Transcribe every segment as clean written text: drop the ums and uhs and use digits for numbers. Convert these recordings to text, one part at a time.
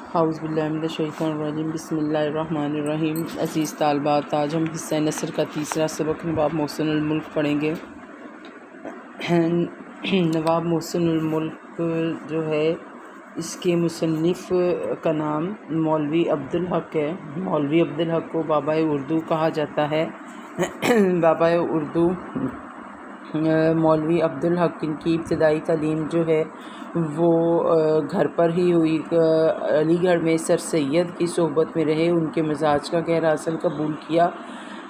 اعوذ باللہ من الشیطان الرجیم بسم اللہ الرحمن الرحیم۔ عزیز طالبات، آج ہم حصہ نثر کا تیسرا سبق نواب محسن الملک پڑھیں گے۔ نواب محسن الملک جو ہے اس کے مصنف کا نام مولوی عبدالحق ہے۔ مولوی عبدالحق کو بابا اردو کہا جاتا ہے۔ بابا اردو مولوی عبدالحق کی ابتدائی تعلیم جو ہے وہ گھر پر ہی ہوئی۔ علی گڑھ میں سر سید کی صحبت میں رہے، ان کے مزاج کا گہرا اثر قبول کیا۔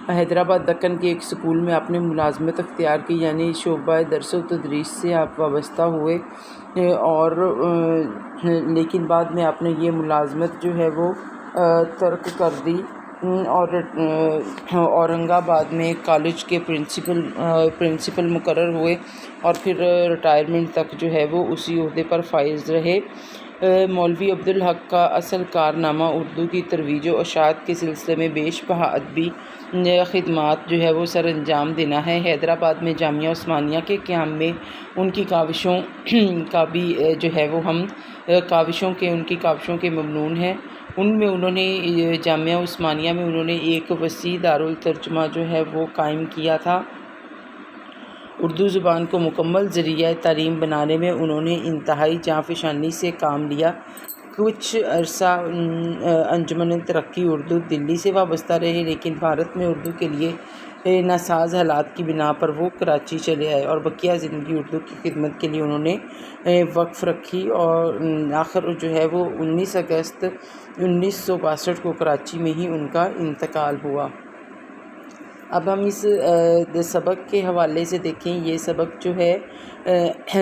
حیدرآباد دکن کے ایک سکول میں اپنے ملازمت اختیار کی، یعنی شعبہ درس و تدریس سے آپ وابستہ ہوئے، اور لیکن بعد میں آپ نے یہ ملازمت جو ہے وہ ترک کر دی اور اورنگ آباد میں کالج کے پرنسپل مقرر ہوئے، اور پھر ریٹائرمنٹ تک جو ہے وہ اسی عہدے پر فائز رہے۔ مولوی عبدالحق کا اصل کارنامہ اردو کی ترویج و اشاعت کے سلسلے میں بیش بہا ادبی خدمات جو ہے وہ سر انجام دینا ہے۔ حیدرآباد میں جامعہ عثمانیہ کے قیام میں ان کی کاوشوں کا بھی جو ہے وہ ہم ان کی کاوشوں کے ممنون ہیں۔ ان میں انہوں نے جامعہ عثمانیہ میں انہوں نے ایک وسیع دارالترجمہ جو ہے وہ قائم کیا تھا۔ اردو زبان کو مکمل ذریعہ تعلیم بنانے میں انہوں نے انتہائی جانفشانی سے کام لیا۔ کچھ عرصہ انجمن ترقی اردو دلی سے وابستہ رہے، لیکن بھارت میں اردو کے لیے ناساز حالات کی بنا پر وہ کراچی چلے آئے، اور بقیہ زندگی اردو کی خدمت کے لیے انہوں نے وقف رکھی، اور آخر جو ہے وہ 19 اگست 1962 کو کراچی میں ہی ان کا انتقال ہوا۔ اب ہم اس سبق کے حوالے سے دیکھیں۔ یہ سبق جو ہے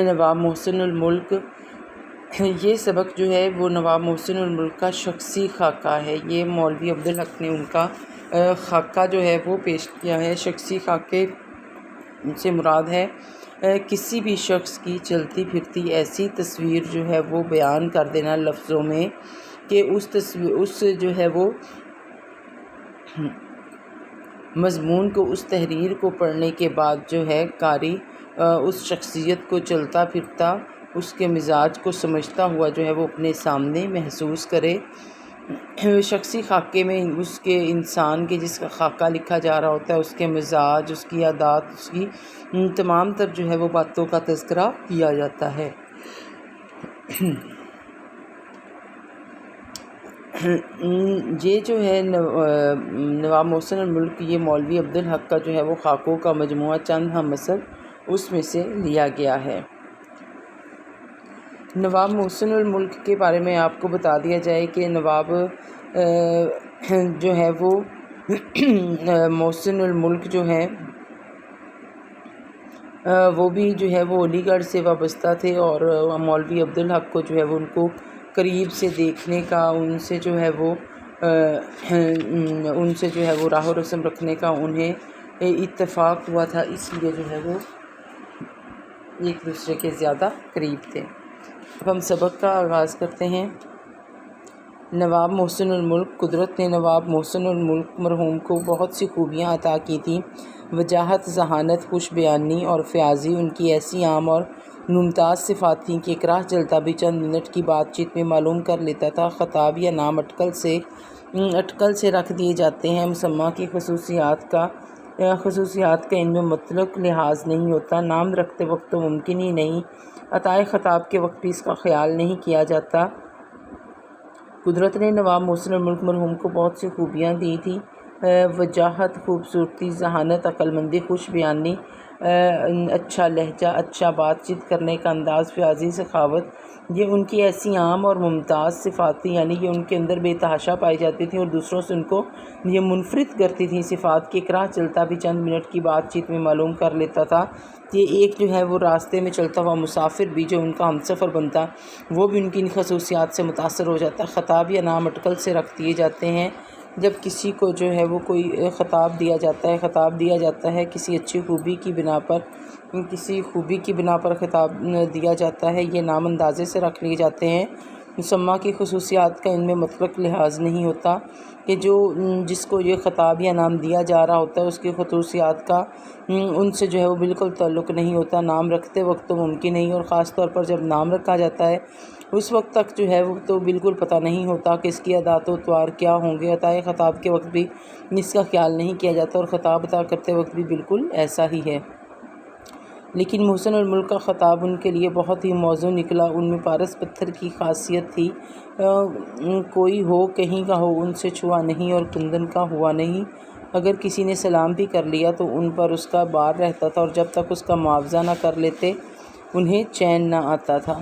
نواب محسن الملک، یہ سبق جو ہے وہ نواب محسن الملک کا شخصی خاکہ ہے۔ یہ مولوی عبدالحق نے ان کا خاکہ جو ہے وہ پیش کیا ہے۔ شخصی خاکے سے مراد ہے کسی بھی شخص کی چلتی پھرتی ایسی تصویر جو ہے وہ بیان کر دینا لفظوں میں کہ اس جو ہے وہ مضمون کو، اس تحریر کو پڑھنے کے بعد جو ہے قاری اس شخصیت کو چلتا پھرتا، اس کے مزاج کو سمجھتا ہوا جو ہے وہ اپنے سامنے محسوس کرے۔ شخصی خاکے میں اس کے انسان کے جس کا خاکہ لکھا جا رہا ہوتا ہے، اس کے مزاج، اس کی عادات، اس کی تمام تر جو ہے وہ باتوں کا تذکرہ کیا جاتا ہے۔ یہ جو ہے نواب محسن الملک، یہ مولوی عبدالحق کا جو ہے وہ خاکوں کا مجموعہ، چند ہم مثل اس میں سے لیا گیا ہے۔ نواب محسن الملک کے بارے میں آپ کو بتا دیا جائے کہ نواب جو ہے وہ محسن الملک جو ہے وہ بھی جو ہے وہ علی گڑھ سے وابستہ تھے، اور مولوی عبدالحق کو جو ہے وہ ان کو قریب سے دیکھنے کا، ان سے جو ہے وہ راہ و رسم رکھنے کا انہیں اتفاق ہوا تھا، اس لیے جو ہے وہ ایک دوسرے کے زیادہ قریب تھے۔ اب ہم سبق کا آغاز کرتے ہیں۔ نواب محسن الملک، قدرت نے نواب محسن الملک مرحوم کو بہت سی خوبیاں عطا کی تھیں۔ وجاہت، ذہانت، خوش بیانی اور فیاضی ان کی ایسی عام اور ممتاز صفات تھیں کہ ایک راہ چلتا بھی چند منٹ کی بات چیت میں معلوم کر لیتا تھا۔ خطاب یا نام اٹکل سے رکھ دیے جاتے ہیں۔ مسمى کی خصوصیات کا ان میں مطلق لحاظ نہیں ہوتا۔ نام رکھتے وقت تو ممکن ہی نہیں، عطائے خطاب کے وقت بھی اس کا خیال نہیں کیا جاتا۔ قدرت نے نواب محسن الملک مرحوم کو بہت سی خوبیاں دی تھیں۔ وجاہت، خوبصورتی، ذہانت، عقل مندی، خوش بیانی، اچھا لہجہ، اچھا بات چیت کرنے کا انداز، فیاضی، سخاوت، یہ ان کی ایسی عام اور ممتاز صفات تھیں، یعنی یہ ان کے اندر بے تحاشا پائی جاتی تھیں اور دوسروں سے ان کو یہ منفرد کرتی تھیں۔ صفات کی ایک راہ چلتا بھی چند منٹ کی بات چیت میں معلوم کر لیتا تھا۔ یہ ایک جو ہے وہ راستے میں چلتا ہوا مسافر بھی جو ان کا ہمسفر بنتا، وہ بھی ان کی ان خصوصیات سے متاثر ہو جاتا۔ خطاب یا نام اٹکل سے رکھ دیے جاتے ہیں۔ جب کسی کو جو ہے وہ کوئی خطاب دیا جاتا ہے کسی اچھی خوبی کی بنا پر خطاب دیا جاتا ہے، یہ نام اندازے سے رکھ لیے جاتے ہیں۔ مسمہ کی خصوصیات کا ان میں مطلق لحاظ نہیں ہوتا کہ جس کو یہ خطاب یا نام دیا جا رہا ہوتا ہے اس کی خصوصیات کا ان سے جو ہے وہ بالکل تعلق نہیں ہوتا۔ نام رکھتے وقت تو ممکن نہیں، اور خاص طور پر جب نام رکھا جاتا ہے اس وقت تک جو ہے وہ تو بالکل پتہ نہیں ہوتا کہ اس کی عادات و اطوار کیا ہوں گے۔ عطائے خطاب کے وقت بھی اس کا خیال نہیں کیا جاتا، اور خطاب عطا کرتے وقت بھی بالکل ایسا ہی ہے۔ لیکن محسن الملک کا خطاب ان کے لیے بہت ہی موزوں نکلا۔ ان میں پارس پتھر کی خاصیت تھی، کوئی ہو کہیں کا ہو ان سے چھوا نہیں اور کندن کا ہوا نہیں۔ اگر کسی نے سلام بھی کر لیا تو ان پر اس کا بار رہتا تھا، اور جب تک اس کا معاوضہ نہ کر لیتے انہیں چین نہ آتا تھا۔